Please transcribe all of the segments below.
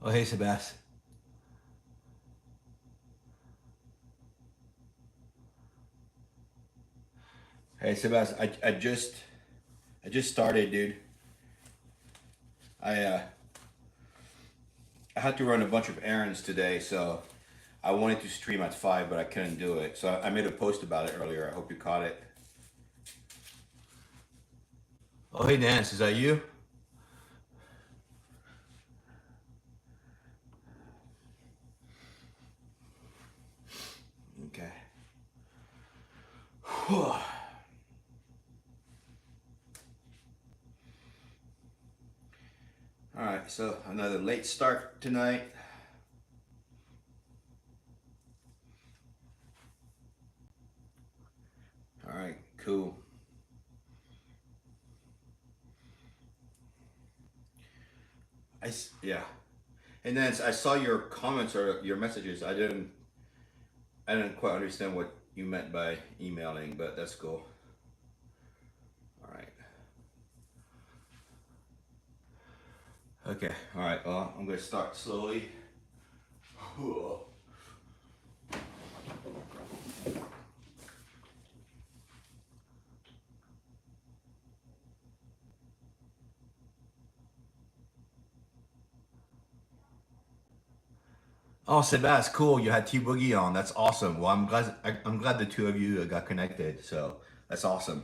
Oh, hey, Sebas. Hey, Sebas. I just started, dude. I uh, I had to run a bunch of errands today, so I wanted to stream at 5, but I couldn't do it. So I made a post about it earlier. I hope you caught it. Oh, hey, Nance. Is that you? Okay. All right. So another late start tonight. All right. Cool. Yeah. And then I saw your comments or your messages. I didn't quite understand what you meant by emailing, but that's cool. All right. Okay. All right. Well, I'm gonna start slowly. Oh, Sebas, cool. You had T Boogie on. That's awesome. Well, I'm glad the two of you got connected. So that's awesome.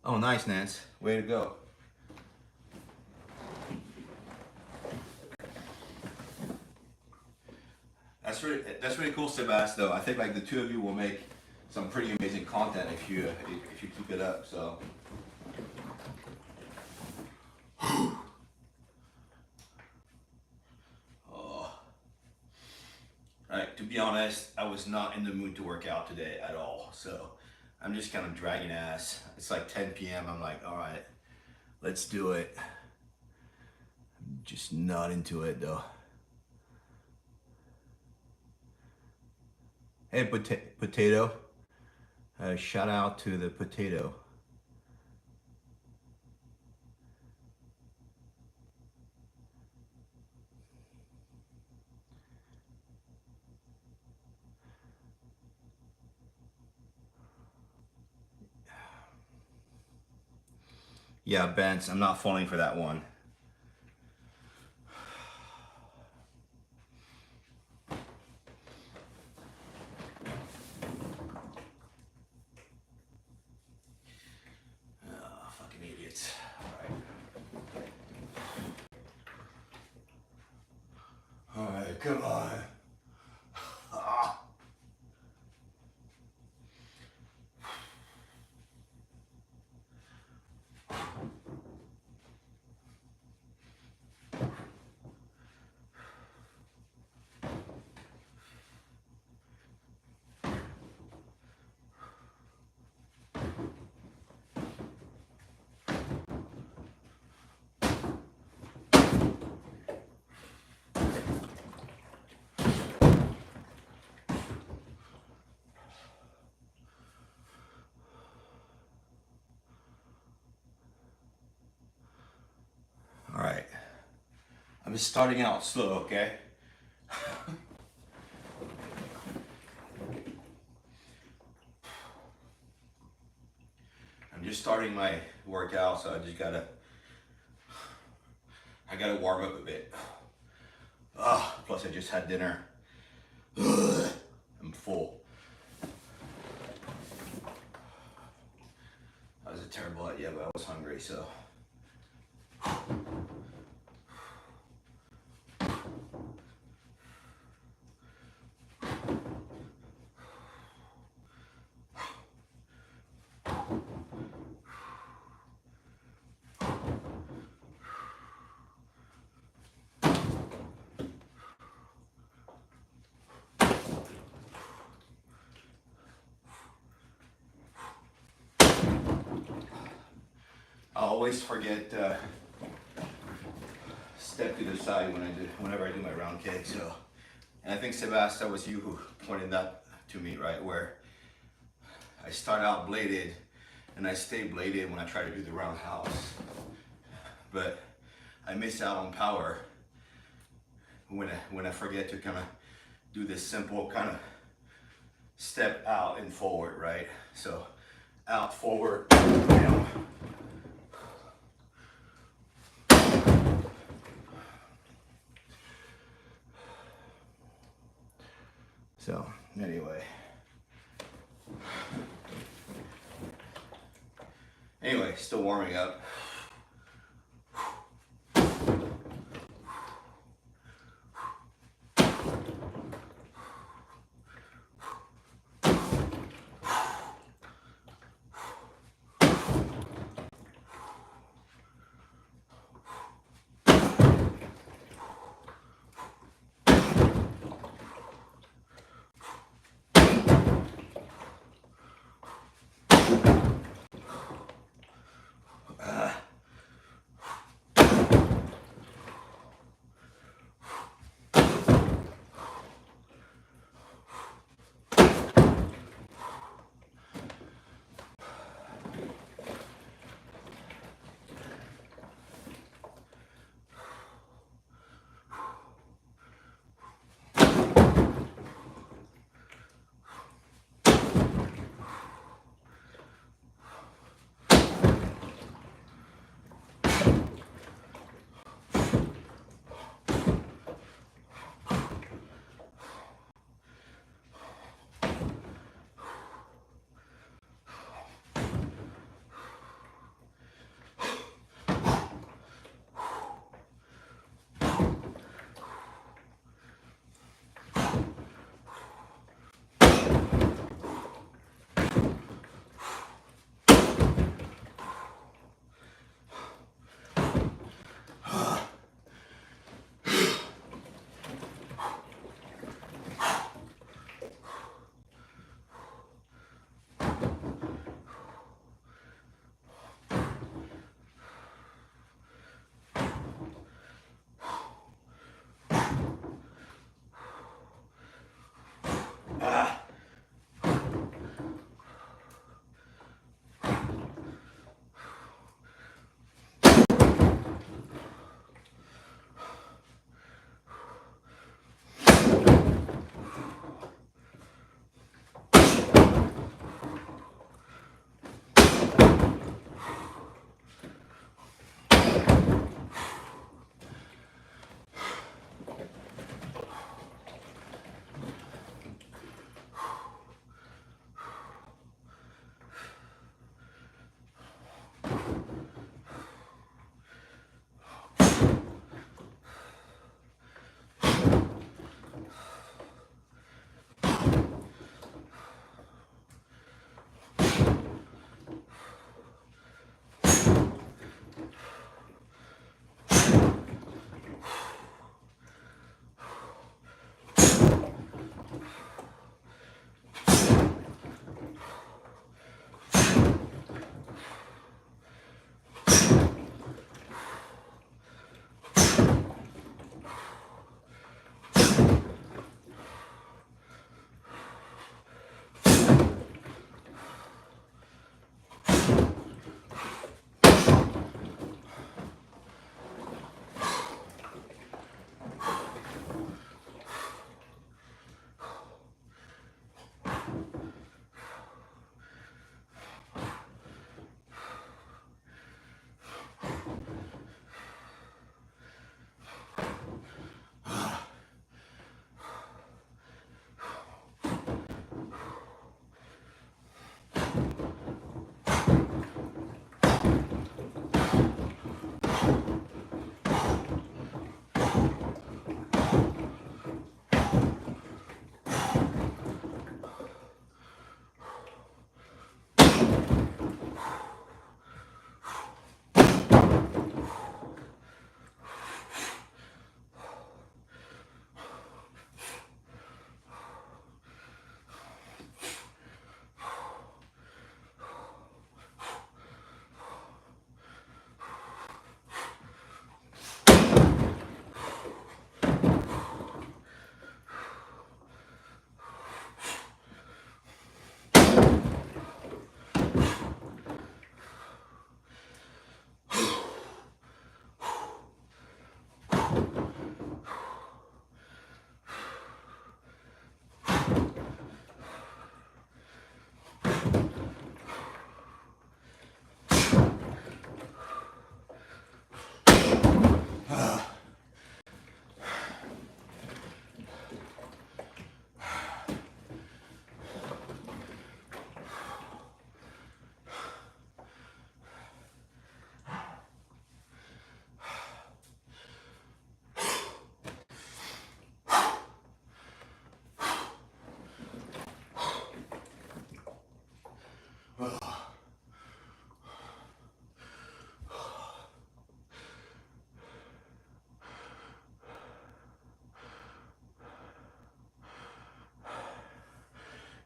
Oh, nice, Nance. Way to go. That's really cool, Sebas. Though I think like the two of you will make some pretty amazing content if you keep it up. So oh, right. To be honest, I was not in the mood to work out today at all. So I'm just kind of dragging ass. It's like 10 p.m. I'm like, all right, let's do it. Just not into it though. Hey, potato. Shout out to the potato. Yeah, Bence, I'm not falling for that one. Oh, fucking idiots. All right. All right, come on. Ah. All right. I'm just starting out slow, okay? I'm just starting my workout, so I gotta warm up a bit. Plus I just had dinner. I'm full. That was a terrible idea, but I was hungry, so. I always forget step to the side whenever I do my round kick. So, and I think Sebas, that was you who pointed that to me, right? Where I start out bladed, and I stay bladed when I try to do the roundhouse. But I miss out on power when I forget to kind of do this simple kind of step out and forward, right? So out, forward, down. So anyway, still warming up.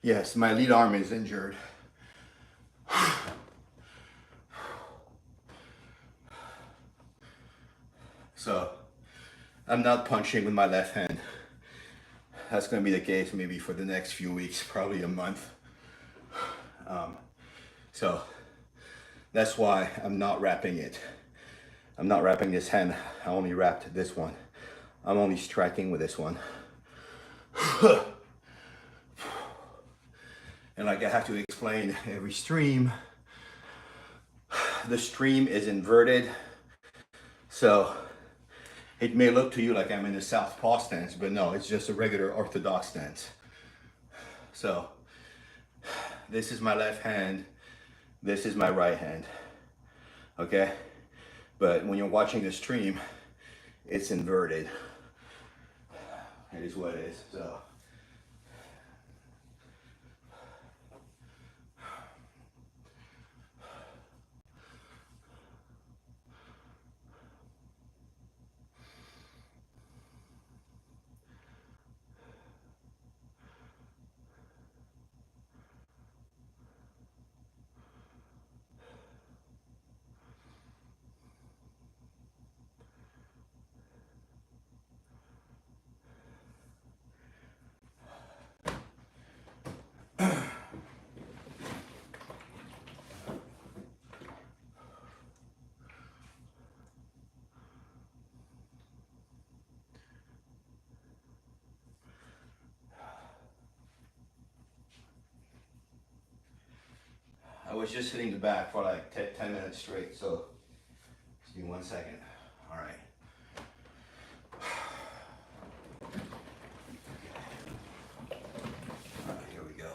Yes, my lead arm is injured. So I'm not punching with my left hand. That's going to be the case maybe for the next few weeks, probably a month. So that's why I'm not wrapping it. I'm not wrapping this hand. I only wrapped this one. I'm only striking with this one. And like I have to explain every stream, the stream is inverted. So it may look to you like I'm in a southpaw stance, but no, it's just a regular orthodox stance. So this is my left hand. This is my right hand. Okay? But when you're watching the stream, it's inverted. It is what it is. So I was just hitting the back for like 10 minutes straight, so just give me 1 second. All right. All right, here we go.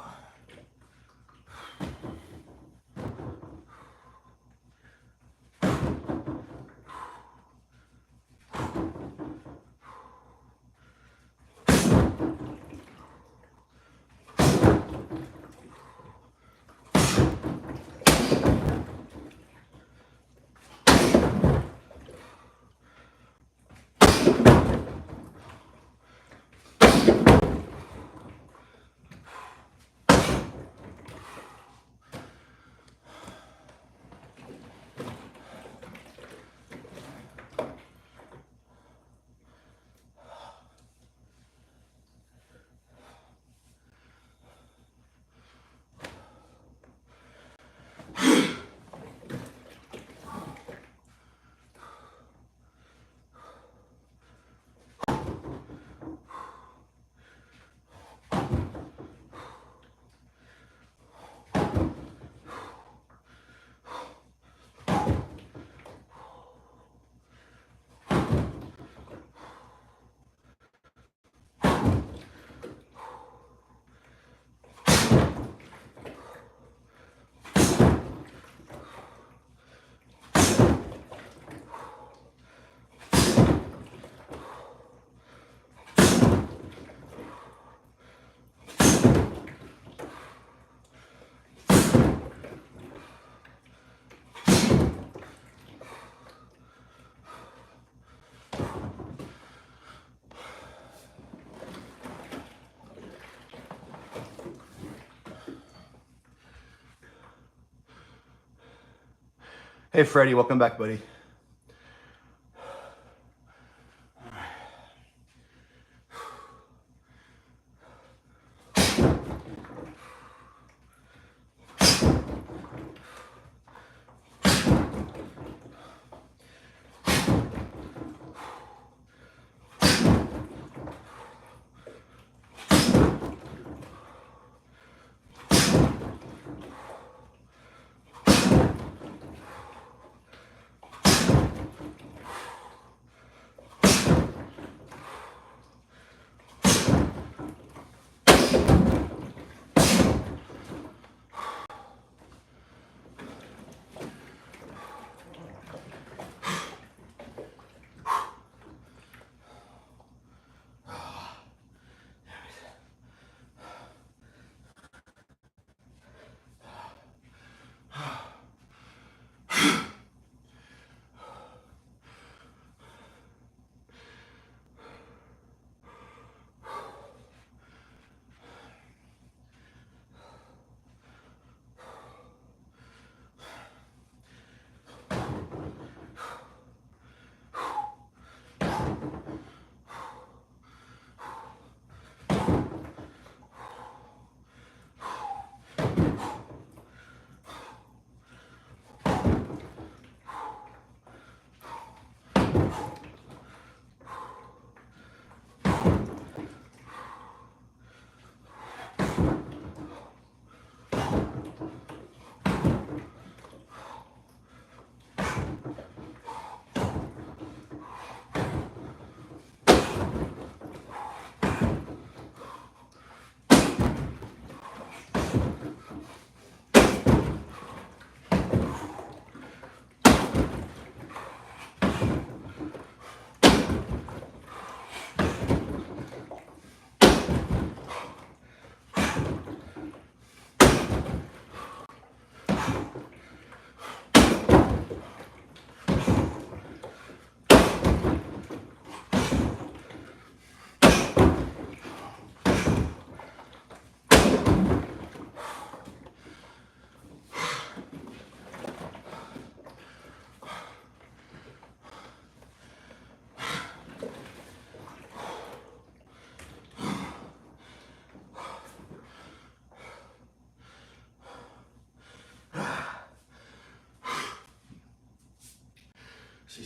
Hey Freddie, welcome back, buddy.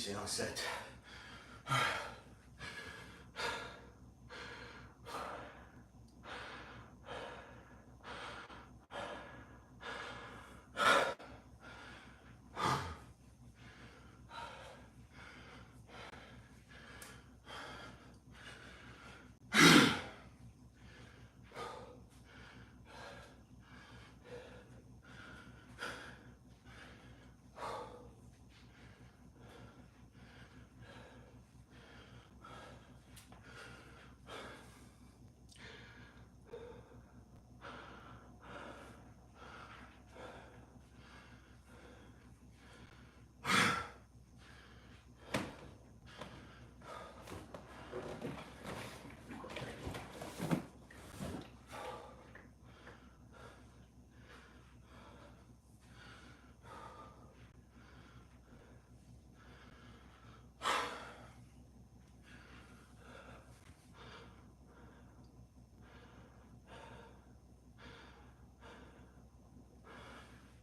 c'est un 7.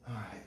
All right.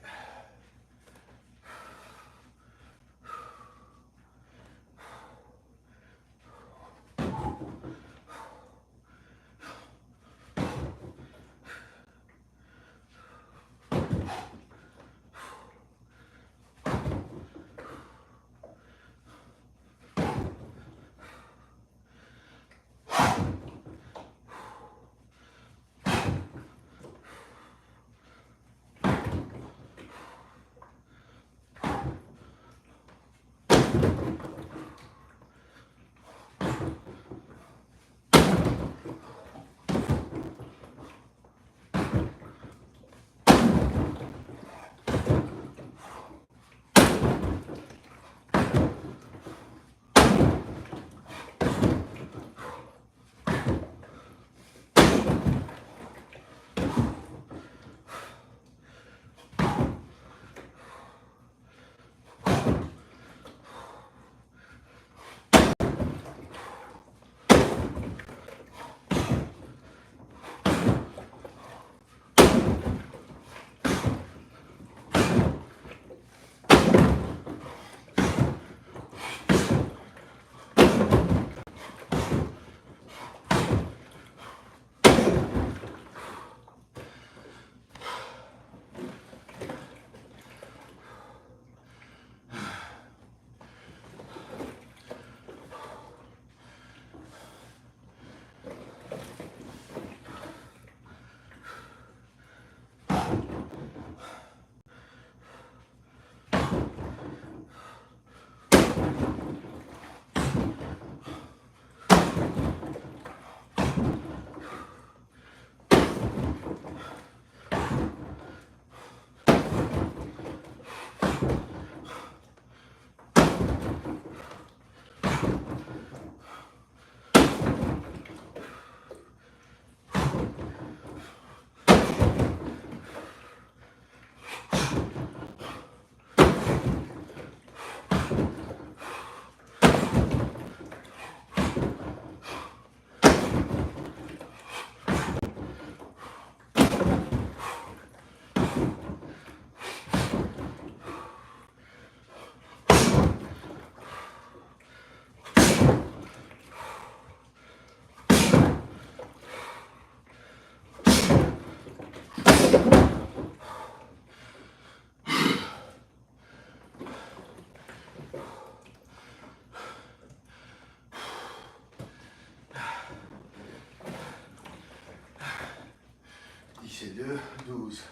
C'est 2, 12.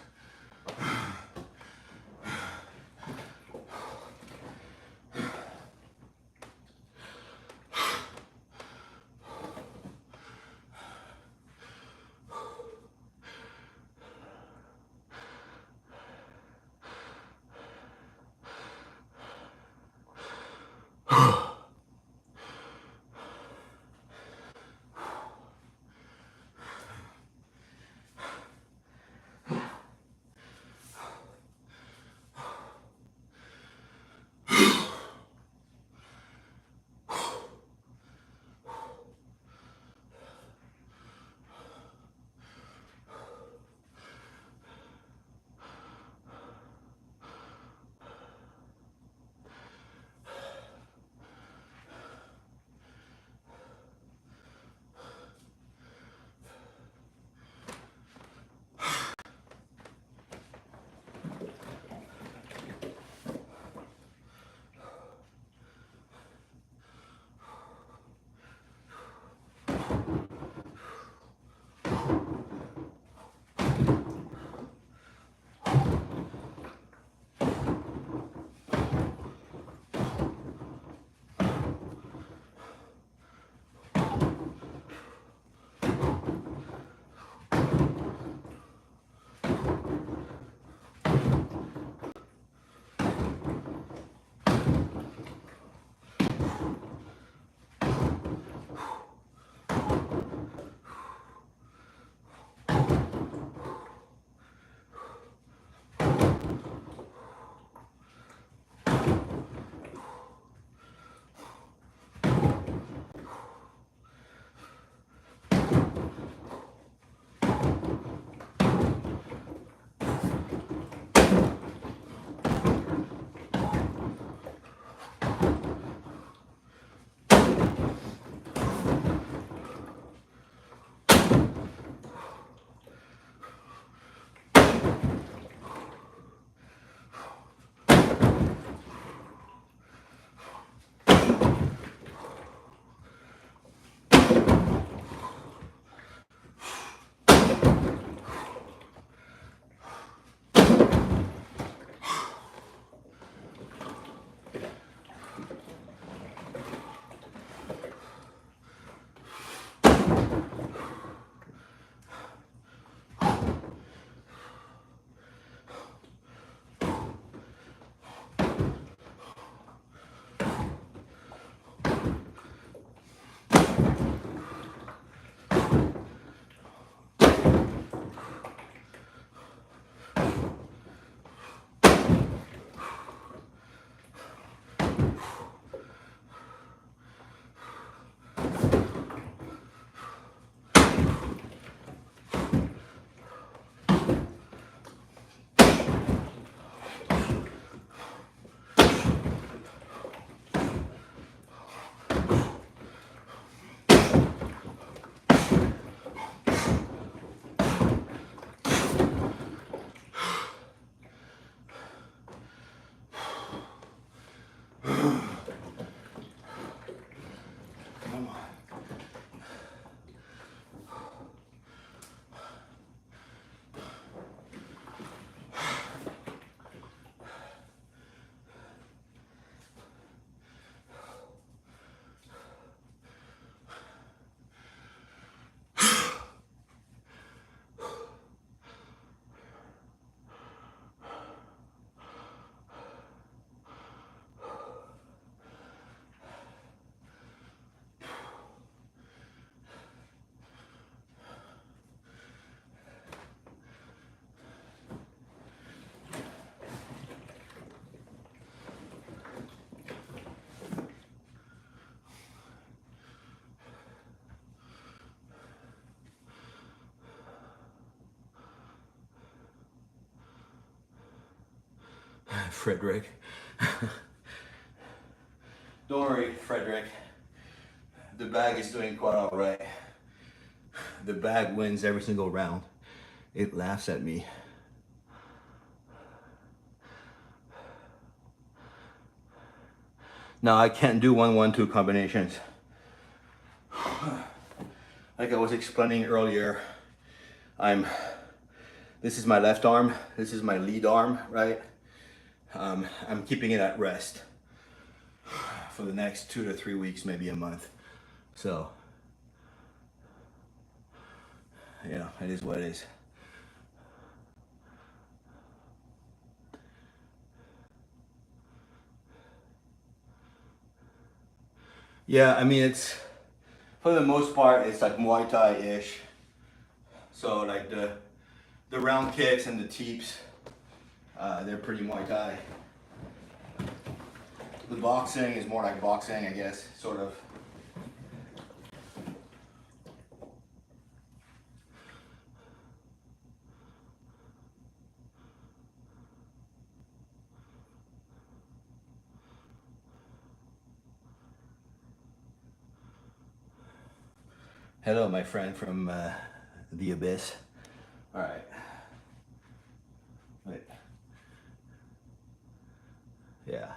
Frederick. Don't worry, Frederick. The bag is doing quite all right. The bag wins every single round. It laughs at me. Now I can't do 1-1-2 combinations. Like I was explaining earlier, this is my left arm, this is my lead arm, right? I'm keeping it at rest for the next 2 to 3 weeks, maybe a month. So, yeah, it is what it is. Yeah, I mean, it's, for the most part, it's like Muay Thai-ish. So like the round kicks and the teeps, they're pretty Muay Thai. The boxing is more like boxing, I guess, sort of. Hello, my friend from the abyss. All right. Wait. Yeah.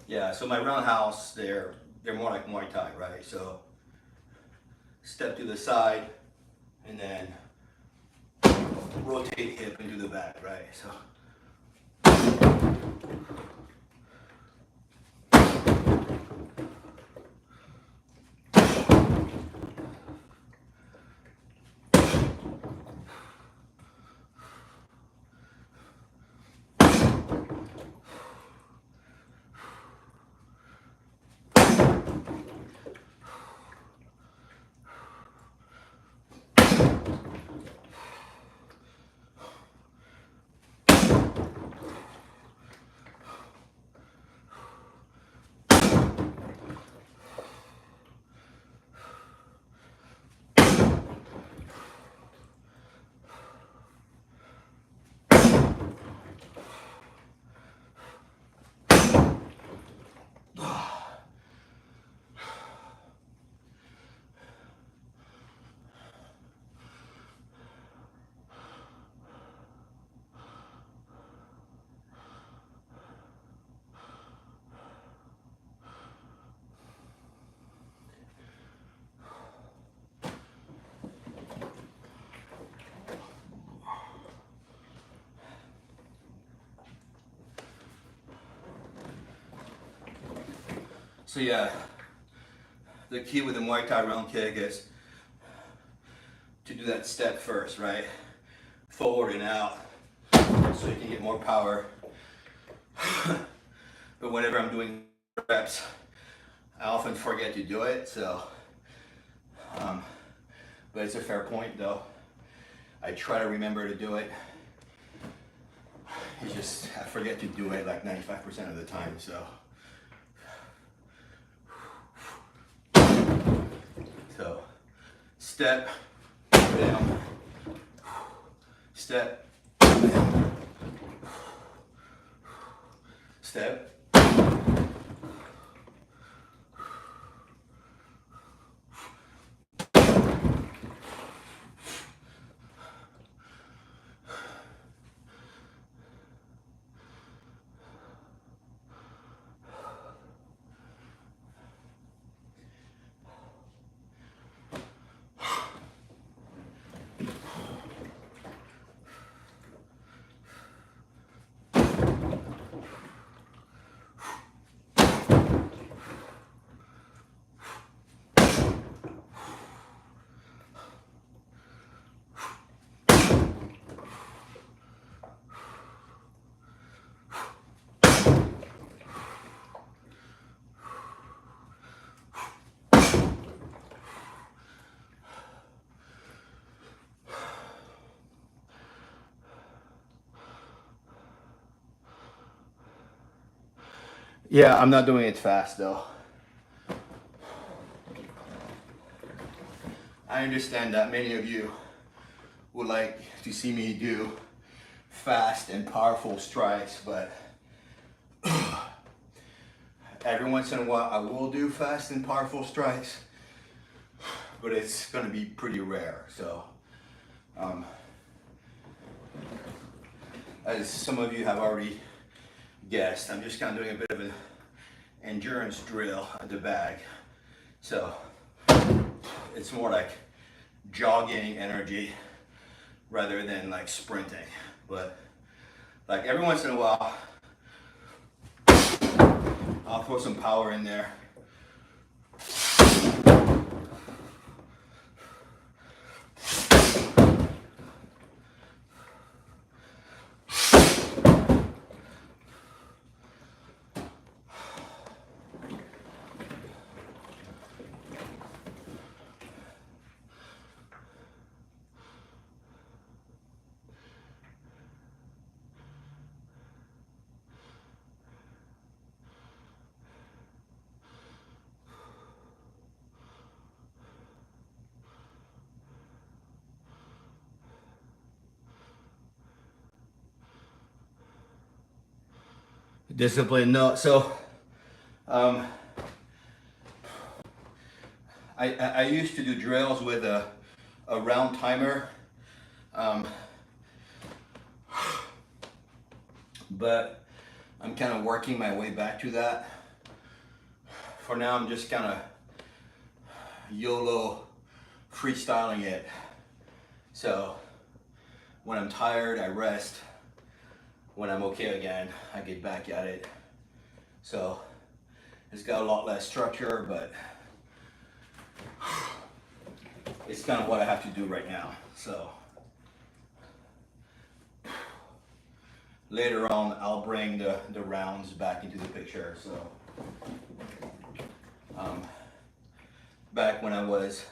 Yeah, so my roundhouse, they're more like Muay Thai, right? So step to the side and then rotate hip into the back, right? So So yeah, the key with the Muay Thai round kick is to do that step first, right? Forward and out, so you can get more power. But whenever I'm doing reps, I often forget to do it, so, but it's a fair point though. I try to remember to do it. It's just, I forget to do it like 95% of the time, so. So, step, down, step, down, step. Yeah, I'm not doing it fast though. I understand that many of you would like to see me do fast and powerful strikes, but every once in a while I will do fast and powerful strikes, but it's going to be pretty rare. So as some of you have already guessed, I'm just kind of doing a bit of an endurance drill at the bag. So it's more like jogging energy rather than like sprinting. But like every once in a while, I'll throw some power in there. Discipline, no. So I used to do drills with a round timer, but I'm kind of working my way back to that. For now, I'm just kind of YOLO freestyling it. So when I'm tired, I rest. When I'm okay again, I get back at it. So it's got a lot less structure, but it's kind of what I have to do right now. So later on, I'll bring the rounds back into the picture. So back when I was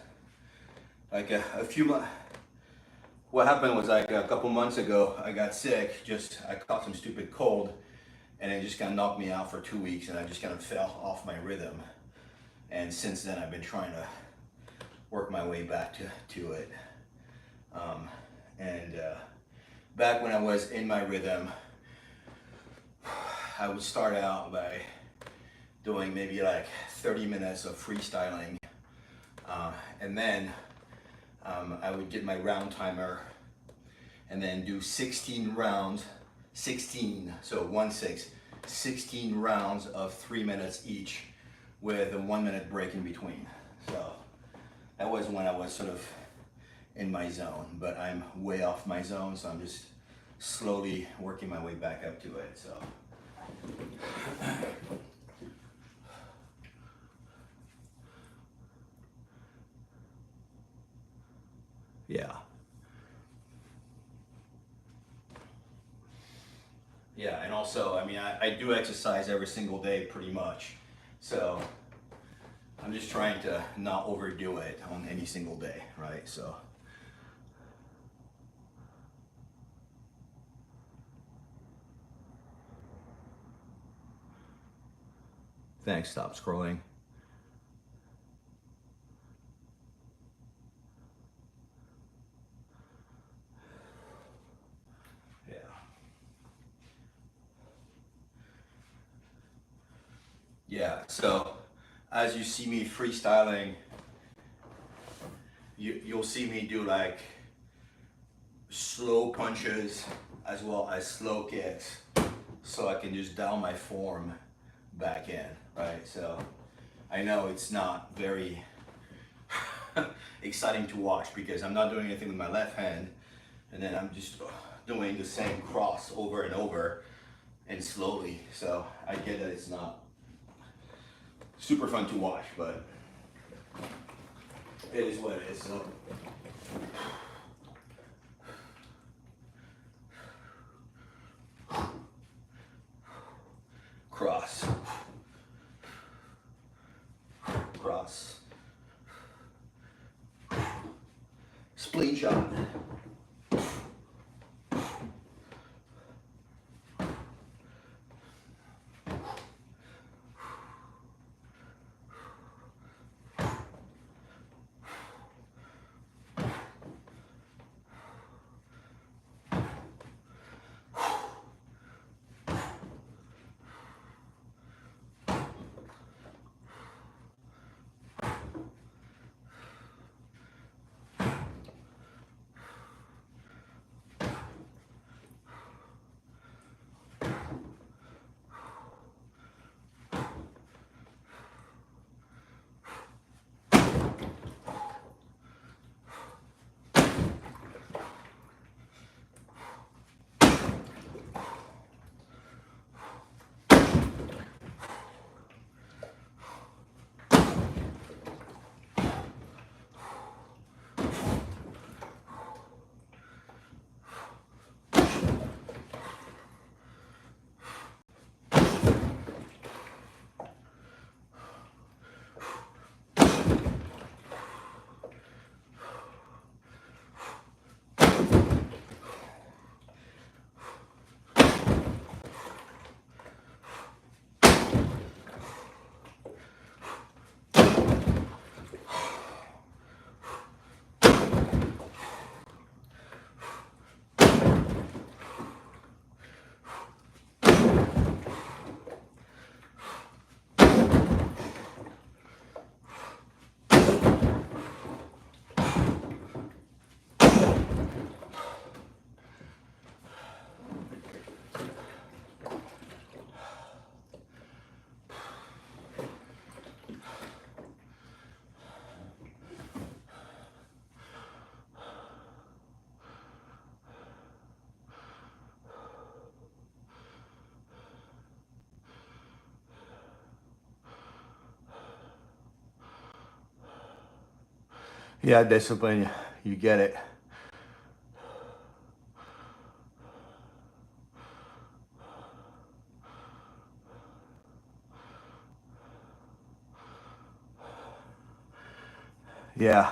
like a few months, what happened was like a couple months ago, I got sick. I caught some stupid cold, and it just kind of knocked me out for 2 weeks, and I just kind of fell off my rhythm. And since then, I've been trying to work my way back to it. Back when I was in my rhythm, I would start out by doing maybe like 30 minutes of freestyling, and then I would get my round timer and then do 16 rounds, 16 rounds of 3 minutes each with a 1 minute break in between. So that was when I was sort of in my zone, but I'm way off my zone, so I'm just slowly working my way back up to it. So yeah. Yeah, and also, I mean, I do exercise every single day pretty much. So I'm just trying to not overdo it on any single day, right? So thanks, stop scrolling. Yeah. Yeah, so as you see me freestyling, you'll see me do like slow punches as well as slow kicks, so I can just dial my form back in, right? So I know it's not very exciting to watch because I'm not doing anything with my left hand, and then I'm just doing the same cross over and over and slowly. So I get that it's not super fun to watch, but it is what it is. So cross, cross, spleen shot. Yeah, discipline, you get it. Yeah,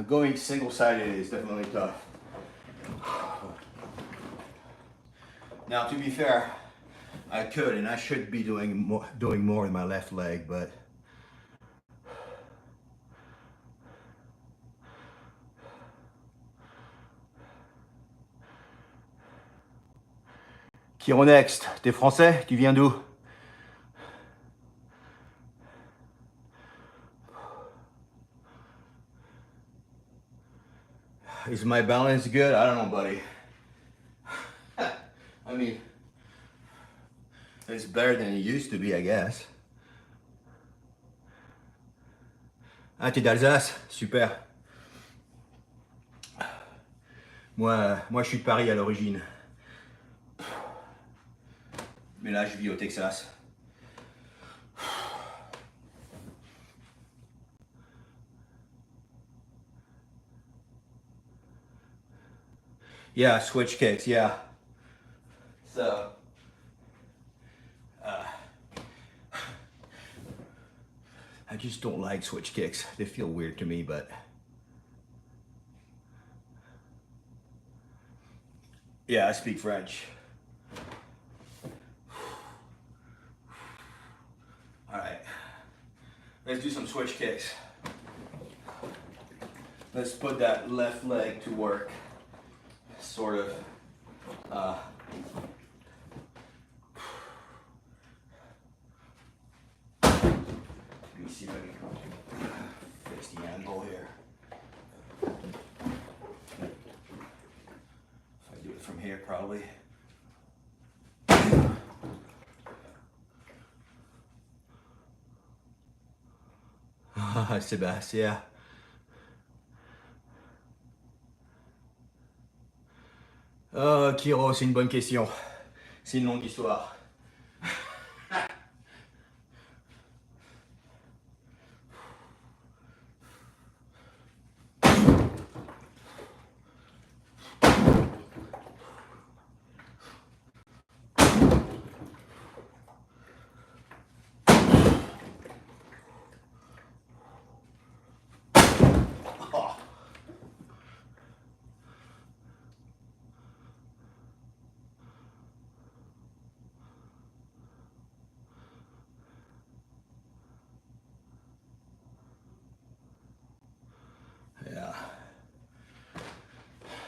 going single-sided is definitely tough. Now, to be fair, I could and I should be doing more with my left leg, but qui est next? T'es français? Tu viens d'où? Is my balance good? I don't know, buddy. I mean, it's better than it used to be, I guess. Ah, t'es d'Alsace? Super. Moi, je suis de Paris à l'origine. Mais là, je vis au Texas. Yeah, switch kicks, yeah. So, I just don't like switch kicks. They feel weird to me, but yeah, I speak French. All right, let's do some switch kicks. Let's put that left leg to work. Sort of. Let me see if I can fix the angle here. If I do it from here, probably. Sébastien. Kiro, c'est une bonne question. C'est une longue histoire. Yeah.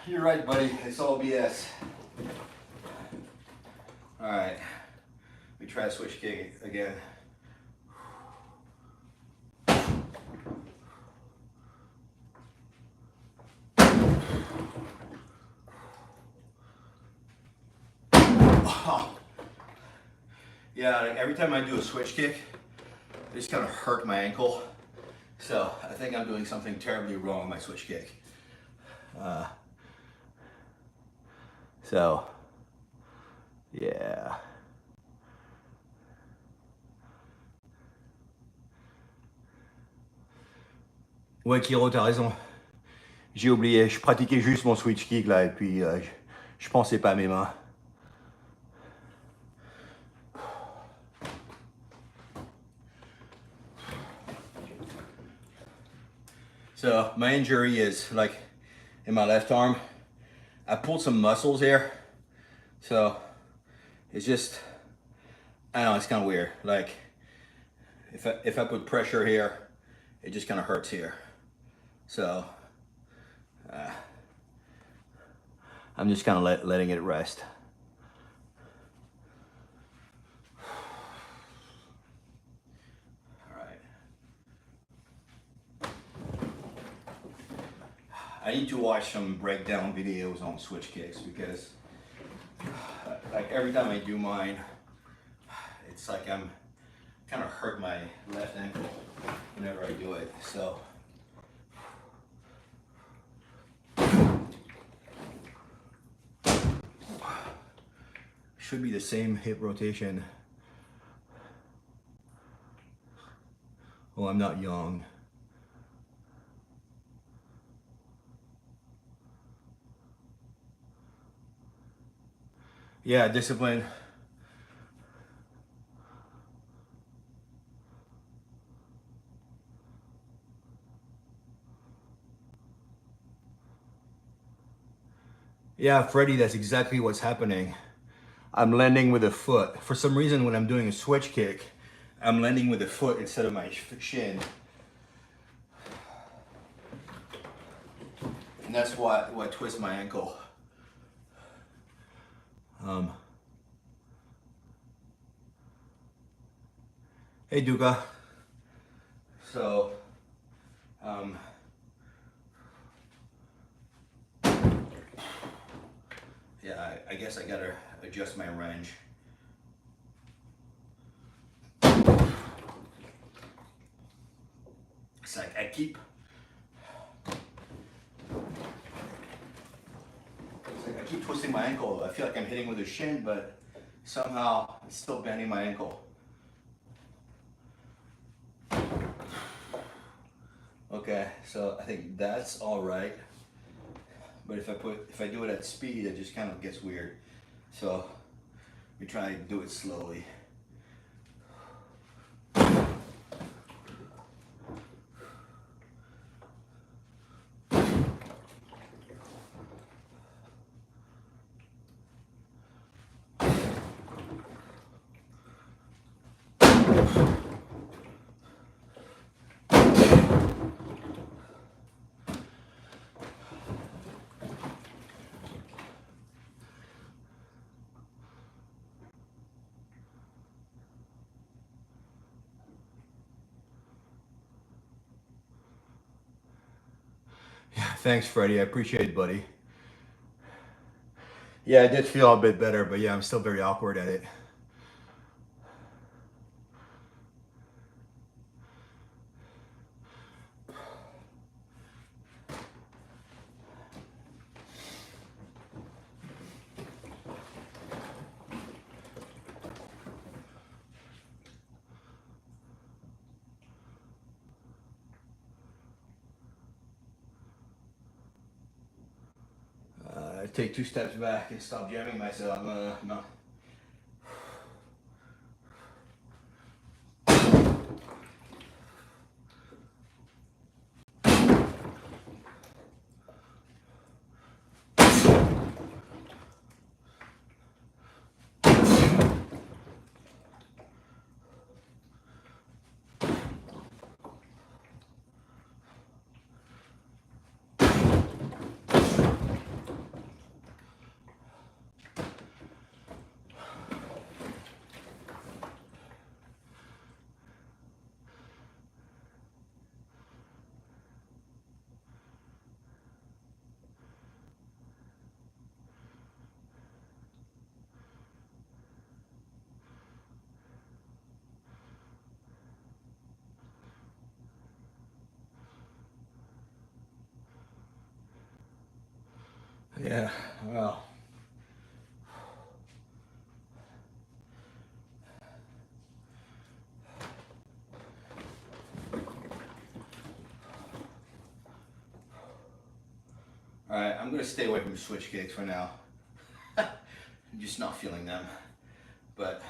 You're right, buddy. It's all BS. All right. We try to switch kick again. Oh. Yeah, like every time I do a switch kick, I just kind of hurt my ankle. So I think I'm doing something terribly wrong with my switch kick. So, yeah. Ouais, Kiro, t'as raison. J'ai oublié, je pratiquais juste mon switch kick là, et puis je pensais pas à mes mains. So my injury is like in my left arm. I pulled some muscles here, so it's just, I don't know, it's kind of weird. Like if I put pressure here, it just kind of hurts here. So I'm just kind of letting it rest. I need to watch some breakdown videos on switch kicks because like every time I do mine, it's like I'm kind of hurt my left ankle whenever I do it. So should be the same hip rotation. Oh, I'm not young. Yeah, discipline. Yeah, Freddie, that's exactly what's happening. I'm landing with a foot. For some reason, when I'm doing a switch kick, I'm landing with a foot instead of my shin. And that's what twists my ankle. Hey, Duca. So, um, yeah, I guess I gotta adjust my range. It's like I keep twisting my ankle. I feel like I'm hitting with a shin, but somehow it's still bending my ankle. Okay, so I think that's all right. But if I do it at speed, it just kind of gets weird. So we try to do it slowly. Yeah, thanks, Freddie. I appreciate it, buddy. Yeah, I did feel a bit better, but yeah, I'm still very awkward at it. I take 2 steps back and stop jamming myself. No. Yeah, well. All right, I'm gonna stay away from switch kicks for now. I'm just not feeling them. But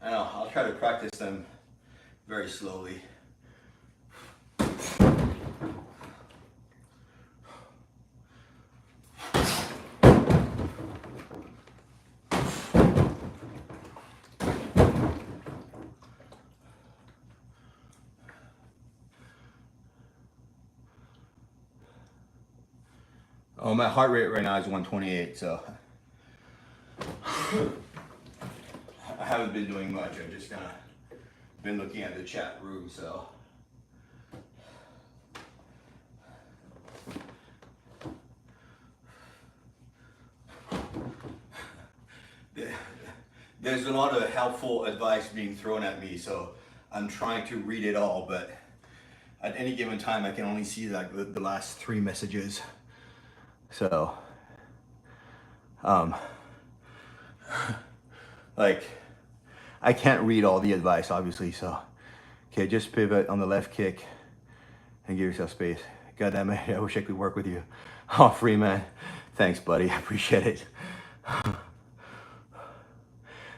I know, I'll try to practice them very slowly. Oh, my heart rate right now is 128, so I haven't been doing much. I've just kind of been looking at the chat room, so. There's a lot of helpful advice being thrown at me, so I'm trying to read it all, but at any given time, I can only see like the last 3 messages. So, like, I can't read all the advice, obviously, so, okay, just pivot on the left kick and give yourself space. God damn it, I wish I could work with you. Oh, Freeman, thanks, buddy, I appreciate it.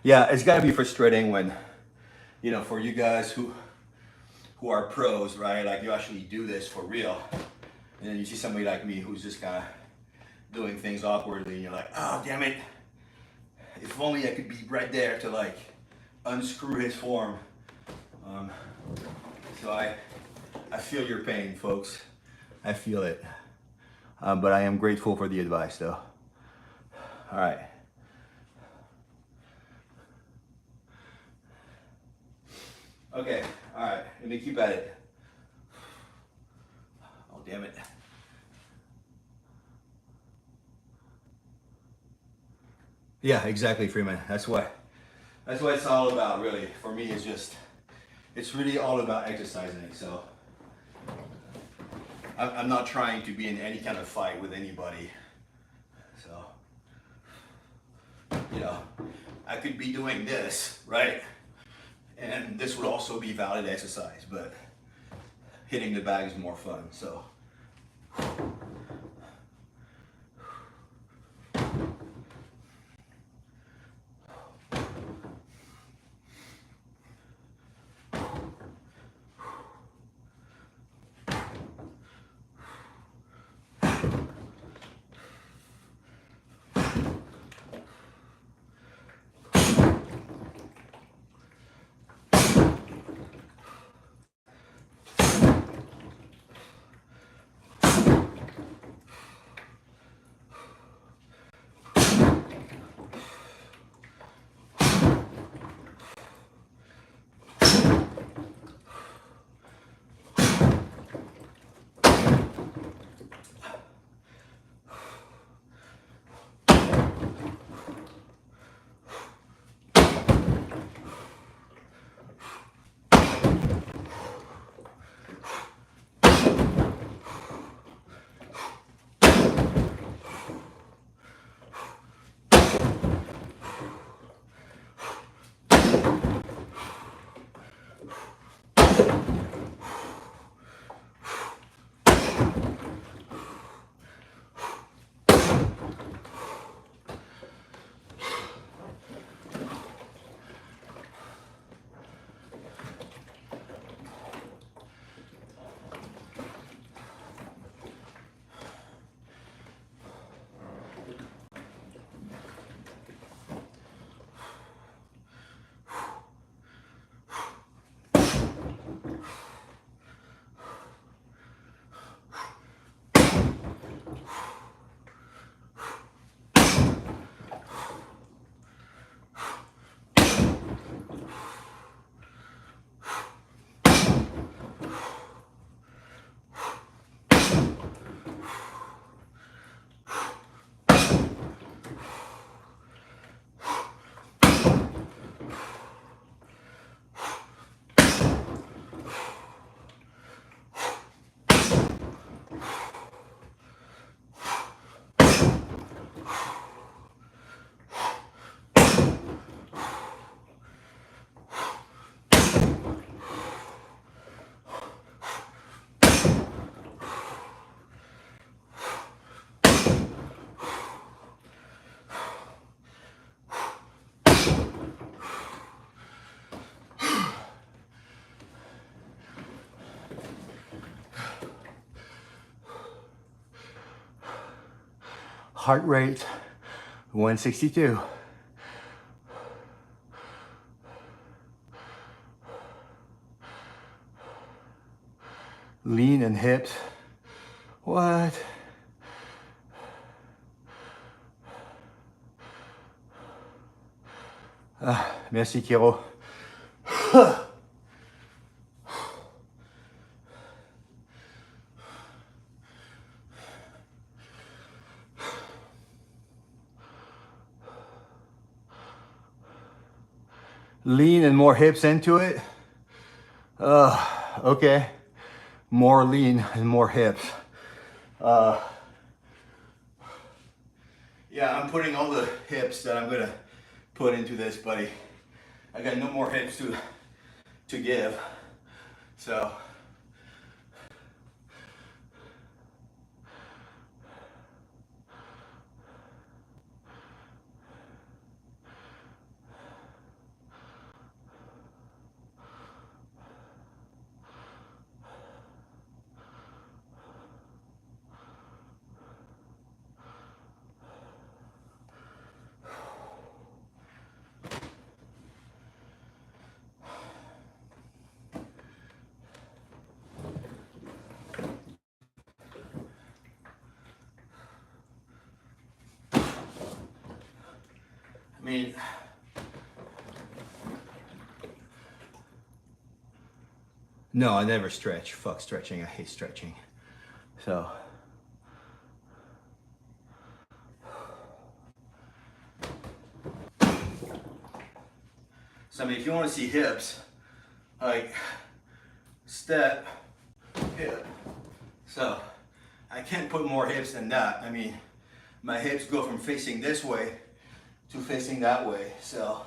Yeah, it's gotta be frustrating when, you know, for you guys who are pros, right? Like you actually do this for real. And then you see somebody like me who's just kind of doing things awkwardly and you're like, oh, damn it. If only I could be right there to like unscrew his form. So I feel your pain, folks. I feel it. But I am grateful for the advice though. All right. Okay, all right, let me keep at it. Oh, damn it. Yeah, exactly, Freeman. That's what it's all about, really. For me, it's really all about exercising. So I'm not trying to be in any kind of fight with anybody. So, you know, I could be doing this, right? And this would also be valid exercise, but hitting the bag is more fun, so. Heart rate 162. Lean and hips. What? Ah, merci, Kiro. Lean and more hips into it. Okay. More lean and more hips. Yeah, I'm putting all the hips that I'm gonna put into this, buddy. I got no more hips to give. So mean, no, I never stretch. Fuck stretching. I hate stretching. So. So I mean, if you want to see hips, like step, hip. So I can't put more hips than that. I mean, my hips go from facing this way to facing that way. So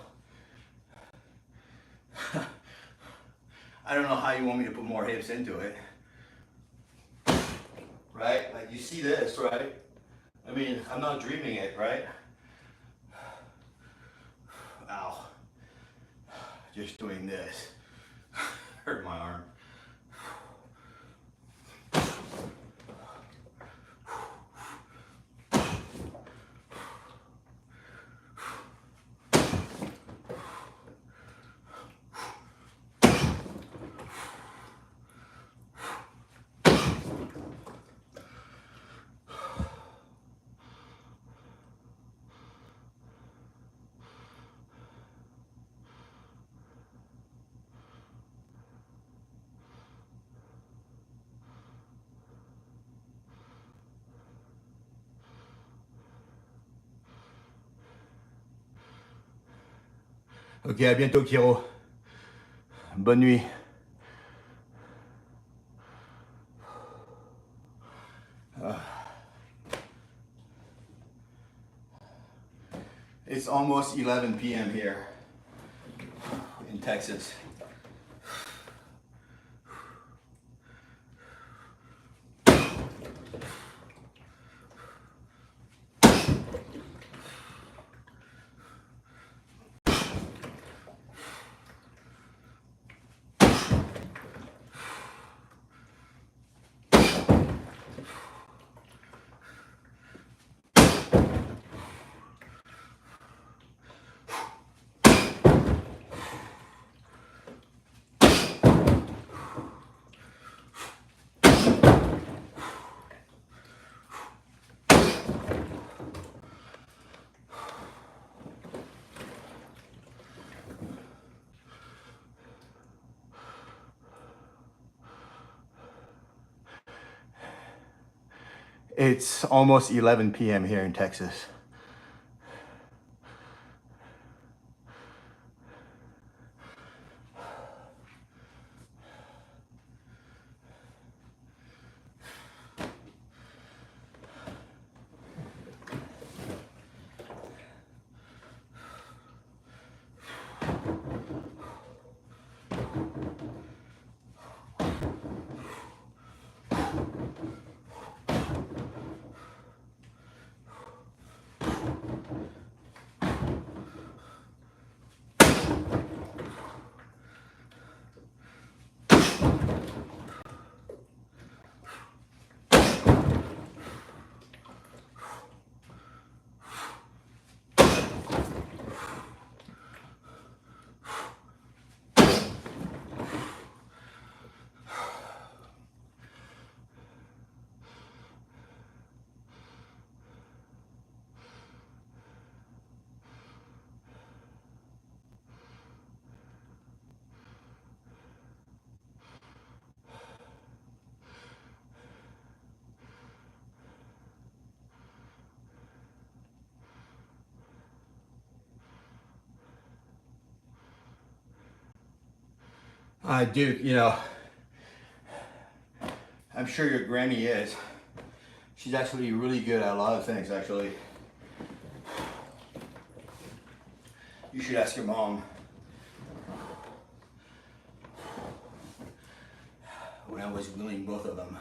I don't know how you want me to put more hips into it. Right? Like you see this, right? I mean, I'm not dreaming it, right? Ow. Just doing this. Hurt my arm. Ok, à bientôt, Kiro. Bonne nuit. It's almost 11 p.m. here in Texas. It's almost 11 p.m. here in Texas. Dude, you know, I'm sure your granny is. She's actually really good at a lot of things, actually. You should ask your mom. When I was wheeling both of them.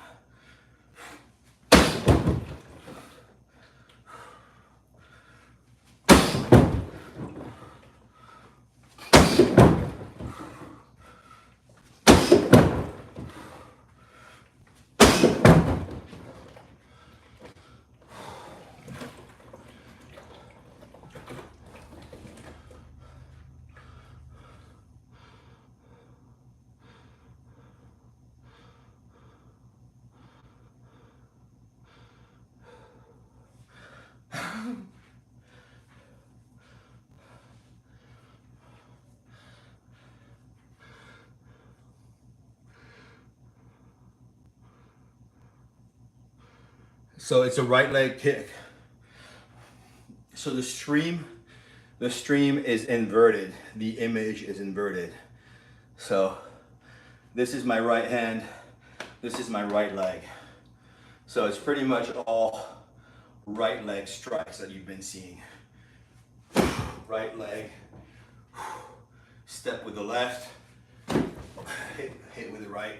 So it's a right leg kick. So the stream is inverted. The image is inverted. So this is my right hand. This is my right leg. So it's pretty much all right leg strikes that you've been seeing. Right leg, step with the left, hit with the right.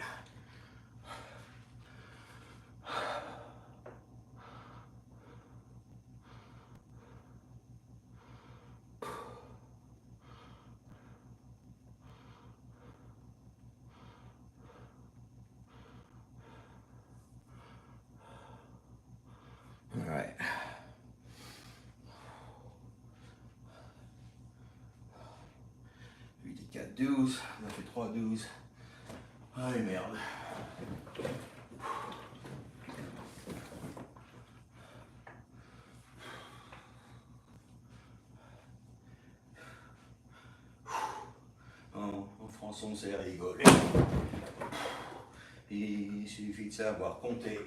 All right. 8 et 4, 12. On a fait 3, 12. Allez, merde. En France, on sait rigoler. Il suffit de savoir compter.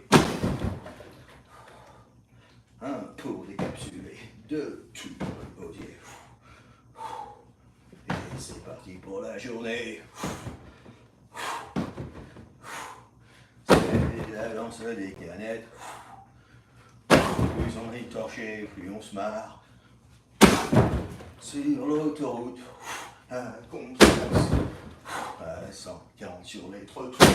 1 pour décapsuler, 2 tout le gosier. Et c'est parti pour la journée. C'est la lance des canettes. Plus on est torché, plus on se marre. Sur l'autoroute, à Constance, à 140 sur les trottoirs.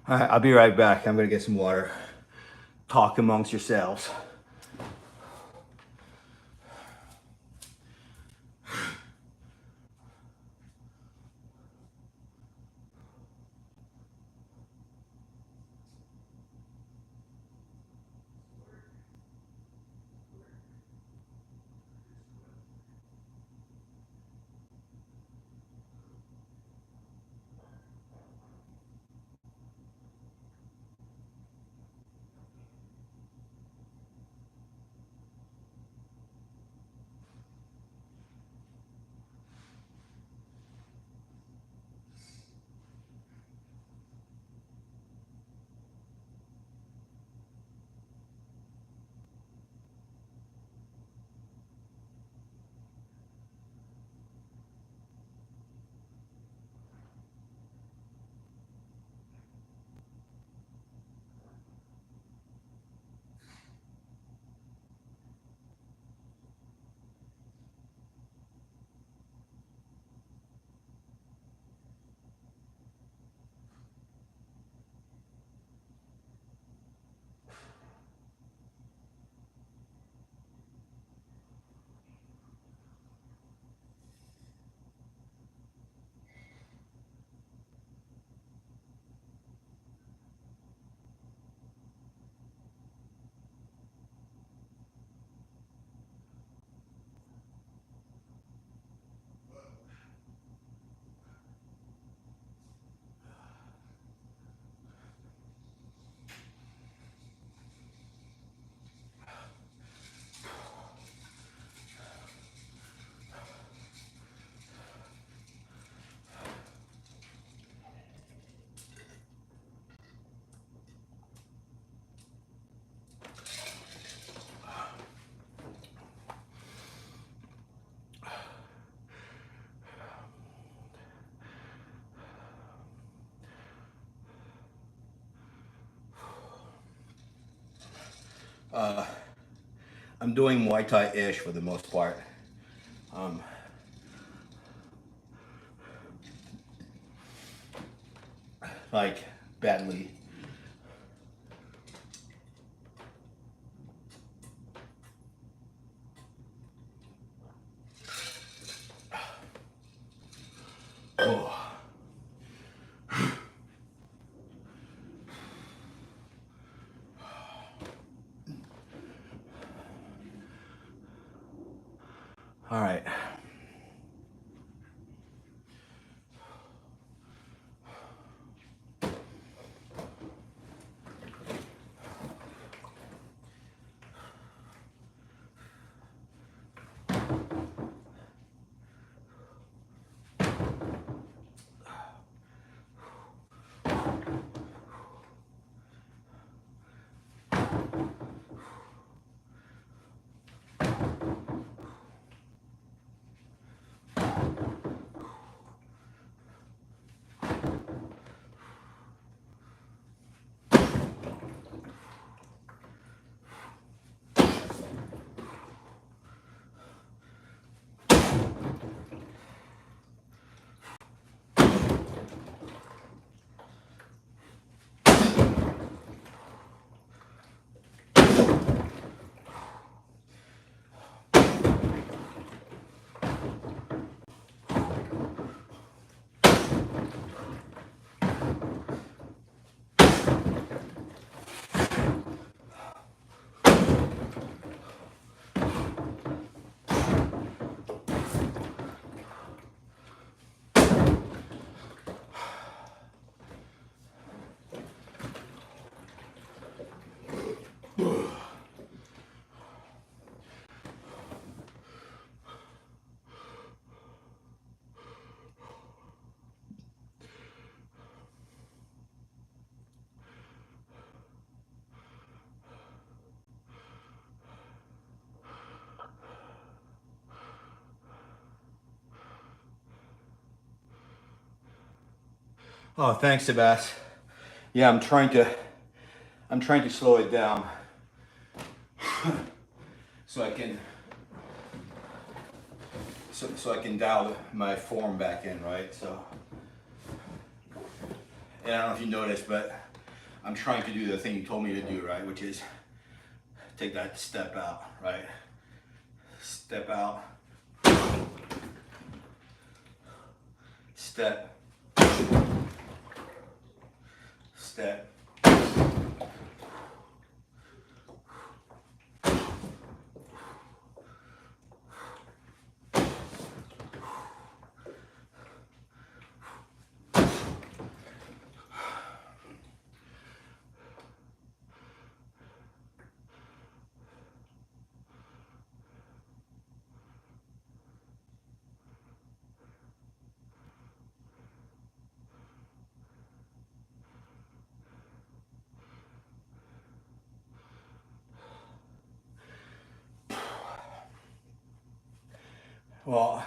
All right, I'll be right back. I'm gonna get some water. Talk amongst yourselves. Uh, I'm doing Muay Thai-ish for the most part. Um, like badly. Oh. All right. Oh, thanks, Sebas. Yeah, I'm trying to slow it down so I can so I can dial my form back in, right? So, and I don't know if you noticed, but I'm trying to do the thing you told me to do, right? Which is take that step out, right? Step out, step, step. Well,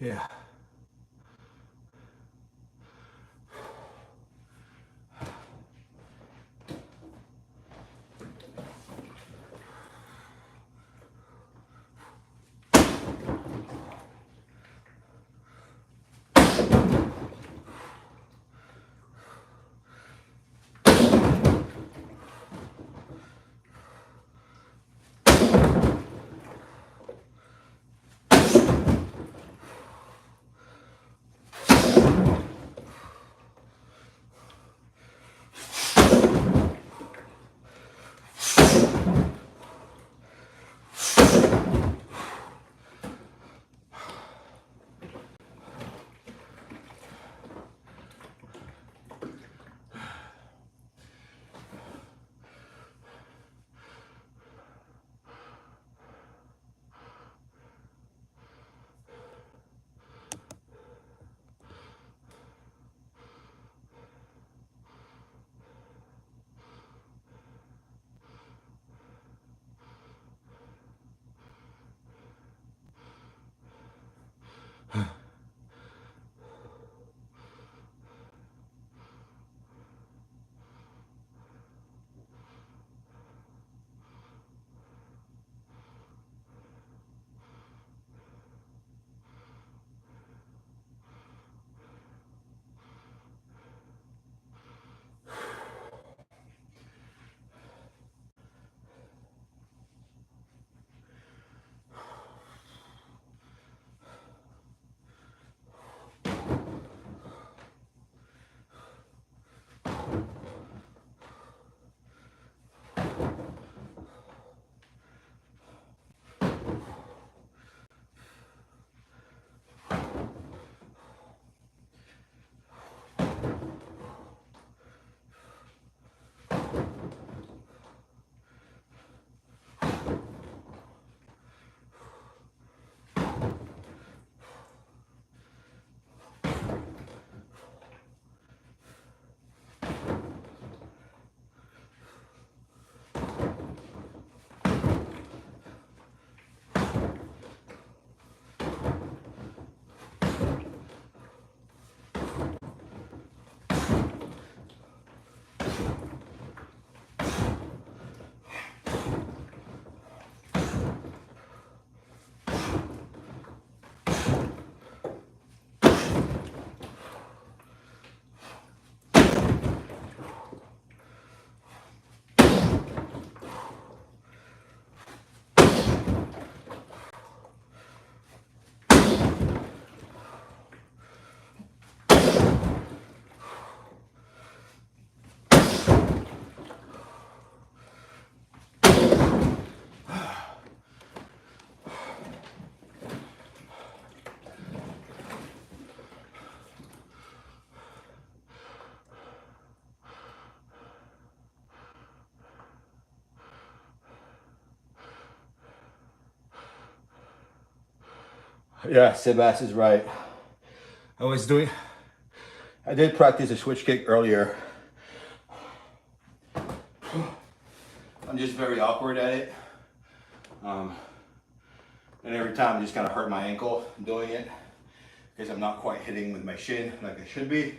yeah. Yeah, Sebas is right. I did practice a switch kick earlier. I'm just very awkward at it. And every time I just kind of hurt my ankle doing it because I'm not quite hitting with my shin like I should be.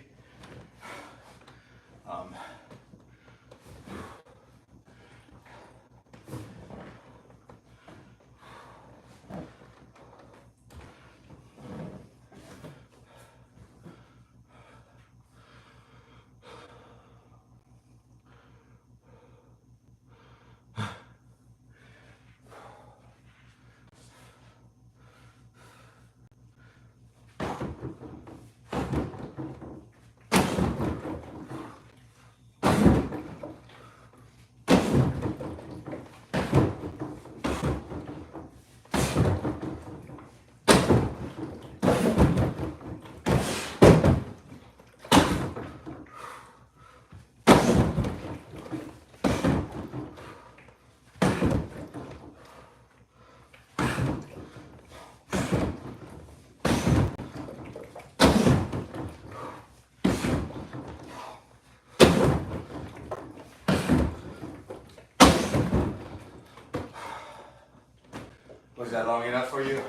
Was that long enough for you?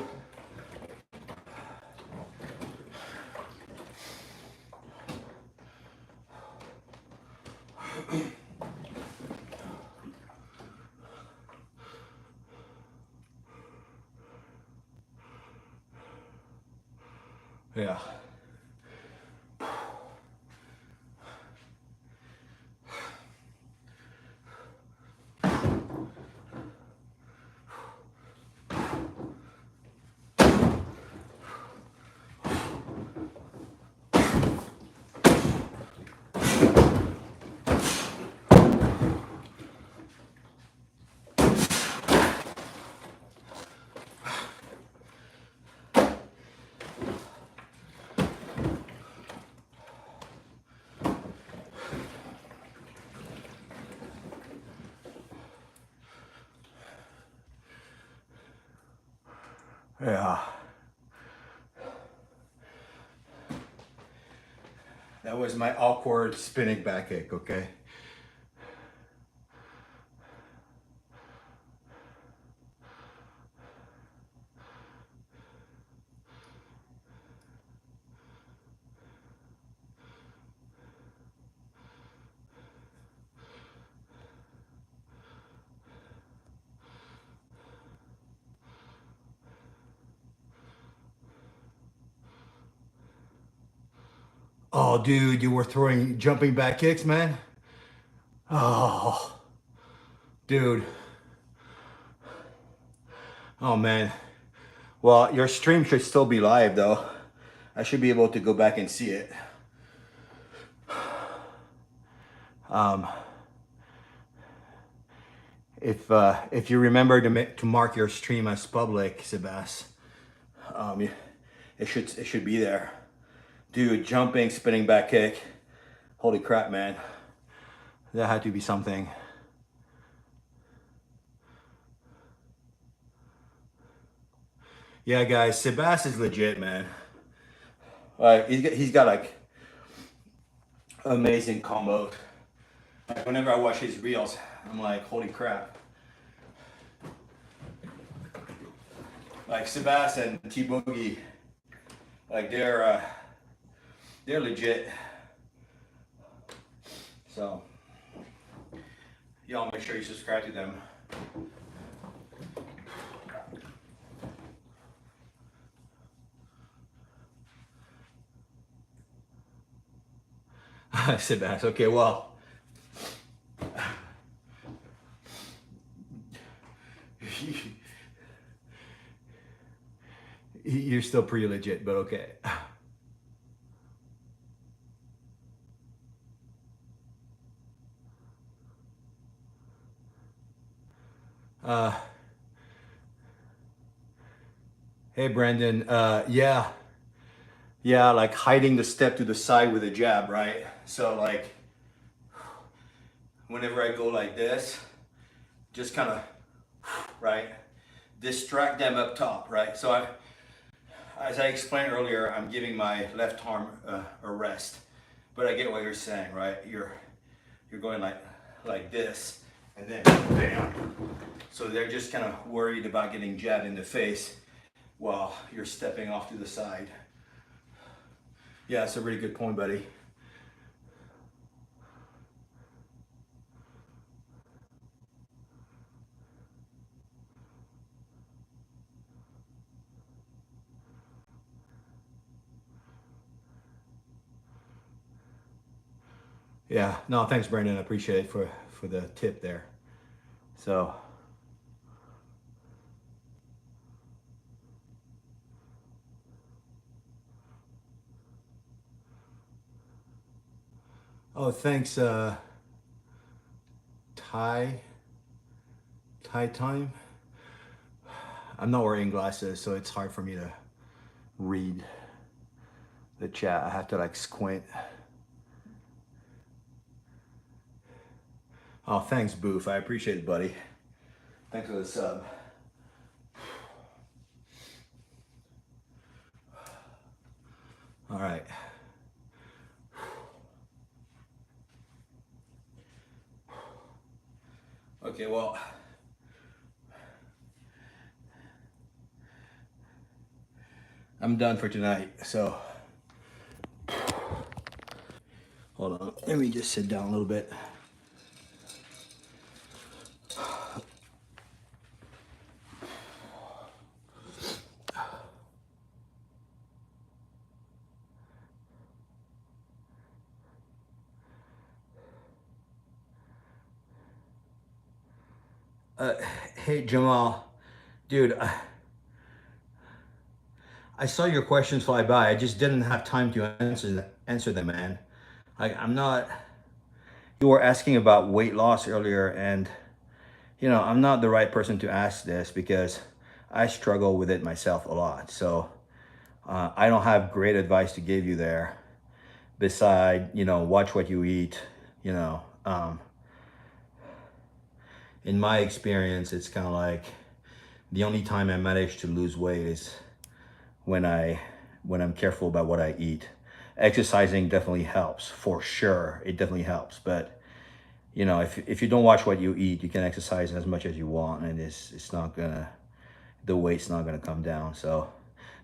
Yeah. Yeah. That was my awkward spinning back kick, okay? Oh, dude, you were throwing jumping back kicks, man? Oh, dude. Oh, man. Well, your stream should still be live, though. I should be able to go back and see it. If you remember to mark your stream as public, Sebas, it should be there. Dude, jumping, spinning back kick. Holy crap, man. That had to be something. Yeah, guys, Sebas is legit, man. He's got like amazing combos. Like, whenever I watch his reels, I'm like, holy crap. Like Sebas and T Boogie, like they're legit. So y'all make sure you subscribe to them. Sebas, okay, well. You're still pretty legit, but okay. Hey, Brandon. Yeah, like hiding the step to the side with a jab, right? So like, whenever I go like this, just kind of, right, distract them up top, right? So as I explained earlier, I'm giving my left arm a rest, but I get what you're saying, right? You're going like this, and then bam. So they're just kind of worried about getting jabbed in the face while you're stepping off to the side. Yeah, that's a really good point, buddy. Yeah, no, thanks, Brandon. I appreciate it for the tip there. So, oh, thanks, Thai time. I'm not wearing glasses, so it's hard for me to read the chat. I have to like squint. Oh, thanks, Boof. I appreciate it, buddy. Thanks for the sub. All right. Okay, well, I'm done for tonight. So, hold on. Let me just sit down a little bit. Hey, Jamal. Dude, I saw your questions fly by. I just didn't have time to answer them, man. I'm not. You were asking about weight loss earlier, and I'm not the right person to ask this because I struggle with it myself a lot. So I don't have great advice to give you there. Beside, watch what you eat. You know, in my experience, it's kind of like the only time I manage to lose weight is when I'm careful about what I eat. Exercising definitely helps, for sure. It definitely helps, but if you don't watch what you eat, you can exercise as much as you want, and it's not gonna the weight's not gonna come down. So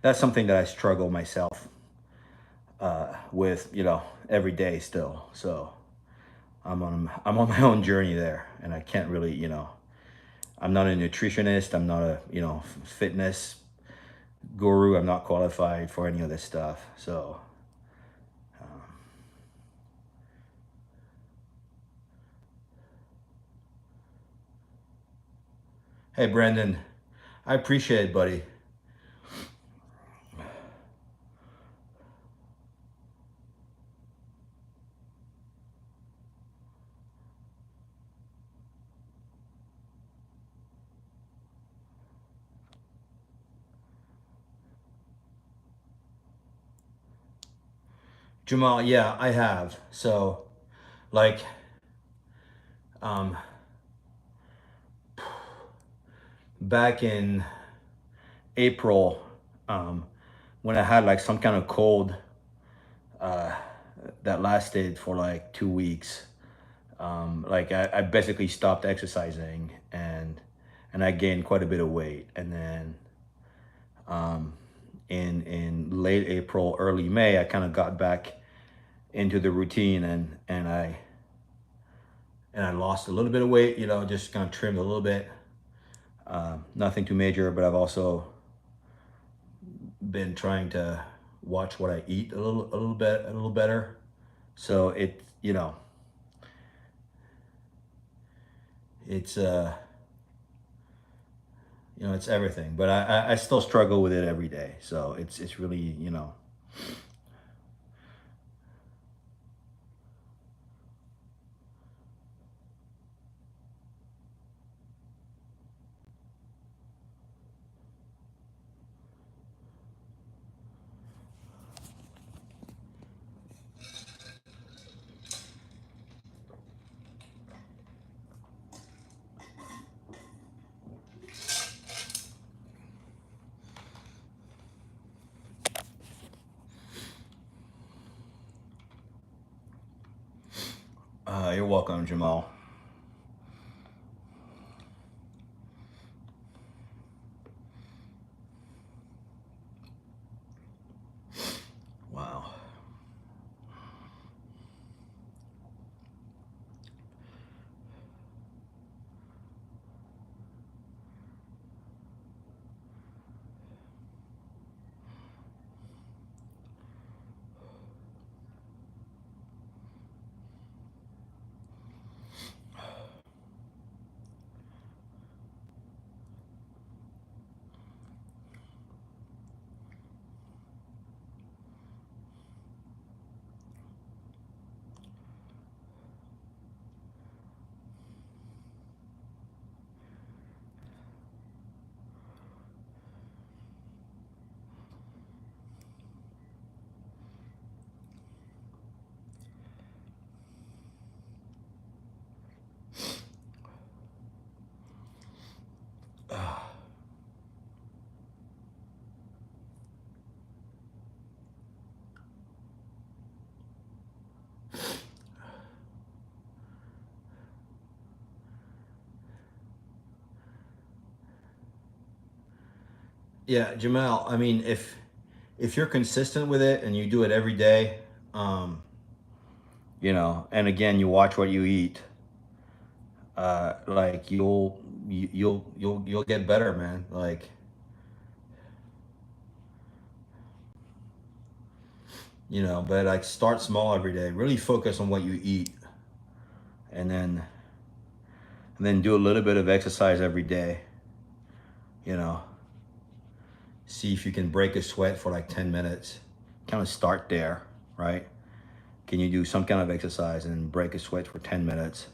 that's something that I struggle myself with, every day still. So I'm on my own journey there, and I can't really, I'm not a nutritionist. I'm not a fitness guru. I'm not qualified for any of this stuff. So hey, Brandon, I appreciate it, buddy. Jamal, yeah, I have. So like um back in April, when I had like some kind of cold that lasted for like 2 weeks. Like I basically stopped exercising, and I gained quite a bit of weight. And then in late April, early May, I kind of got back into the routine, and I lost a little bit of weight. Just kind of trimmed a little bit. Nothing too major, but I've also been trying to watch what I eat a little better. So it's it's everything, but I still struggle with it every day. So it's really, You're welcome, Jamal. Wow. Yeah, Jamal, I mean, if you're consistent with it and you do it every day, you know, and again, you watch what you eat, like you'll get better, man. Like, you know, but like start small every day. Really focus on what you eat, and then do a little bit of exercise every day. You know, see if you can break a sweat for like 10 minutes. Kind of start there, right? Can you do some kind of exercise and break a sweat for 10 minutes?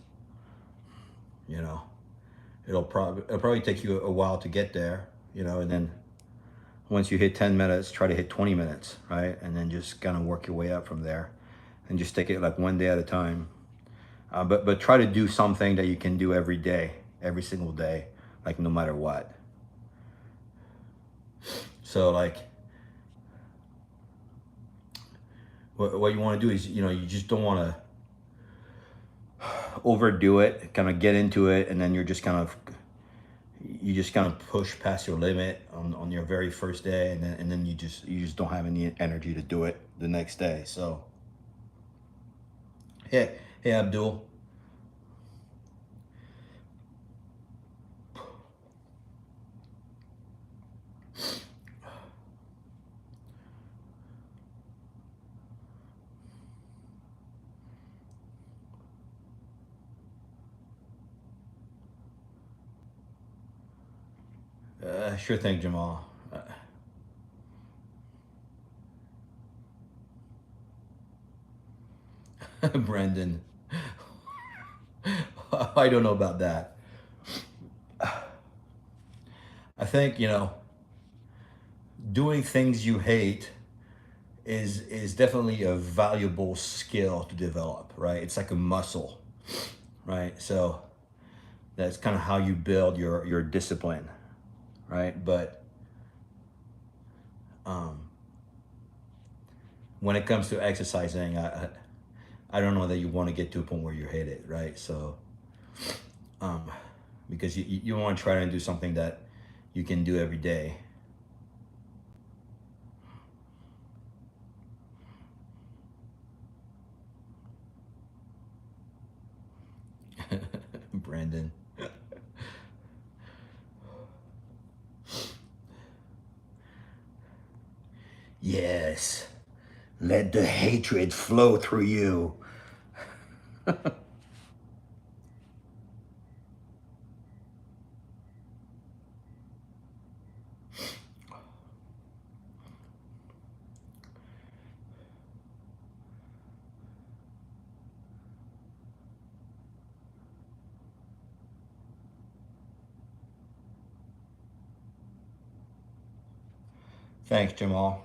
You know, it'll probably take you a while to get there, you know, and then once you hit 10 minutes, try to hit 20 minutes, right? And then just kind of work your way up from there and just take it like one day at a time. But try to do something that you can do every day, every single day, like no matter what. So like what you want to do is, you know, you just don't want to overdo it, kind of get into it, and then you just kind of push past your limit on your very first day, and then you just don't have any energy to do it the next day. So hey Abdul. Sure thing, Jamal. Brendan. I don't know about that. I think, you know, doing things you hate is definitely a valuable skill to develop, right? It's like a muscle, right? So that's kind of how you build your discipline, right? But um, when it comes to exercising, I don't know that you want to get to a point where you hate it, right? So um, because you want to try and do something that you can do every day. Brandon. Yes, let the hatred flow through you. Thanks, Jamal.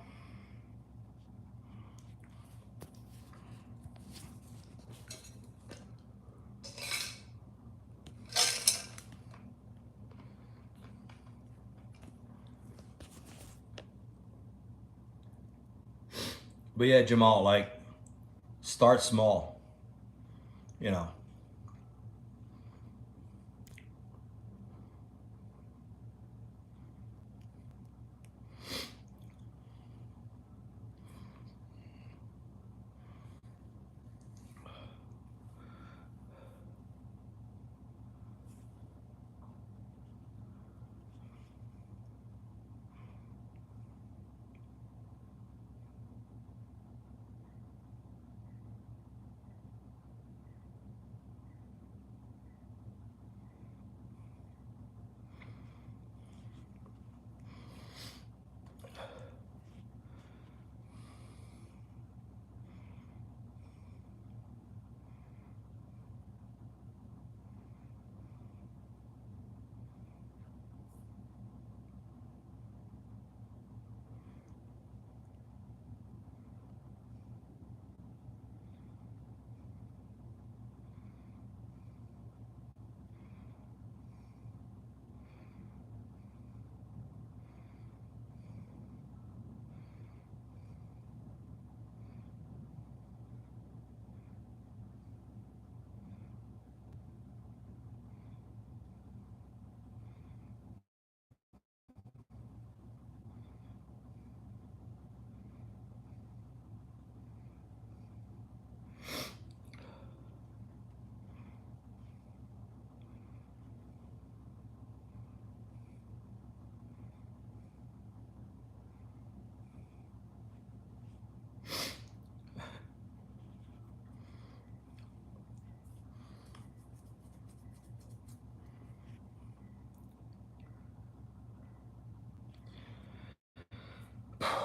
But yeah, Jamal, like, start small, you know.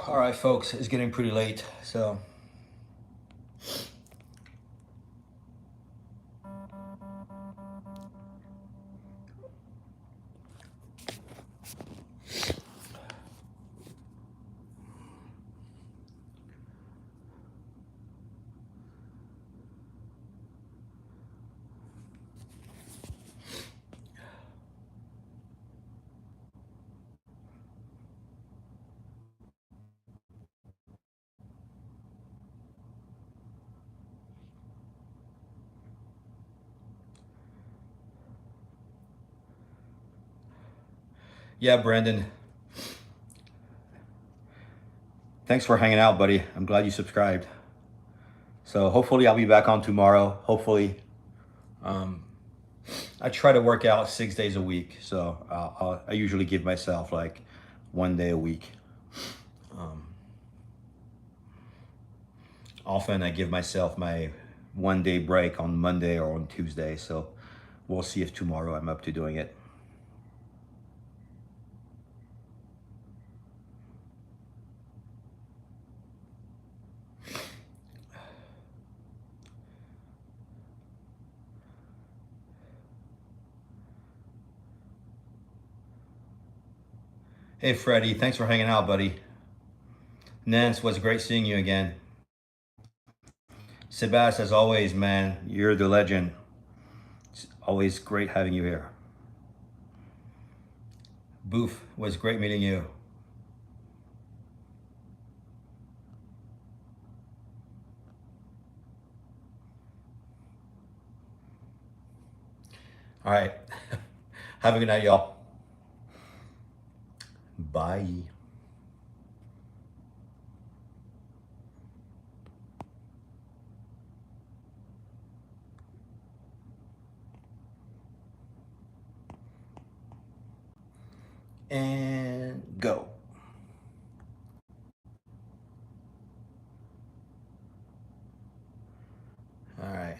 All right, folks, it's getting pretty late, so. Yeah, Brandon. Thanks for hanging out, buddy. I'm glad you subscribed. So hopefully I'll be back on tomorrow. Hopefully. I try to work out 6 days a week. So I usually give myself like 1 day a week. Often I give myself my 1 day break on Monday or on Tuesday. So we'll see if tomorrow I'm up to doing it. Hey, Freddie, thanks for hanging out, buddy. Nance, was great seeing you again. Sebas, as always, man, you're the legend. It's always great having you here. Boof, was great meeting you. All right. Have a good night, y'all. Bye. And go. All right.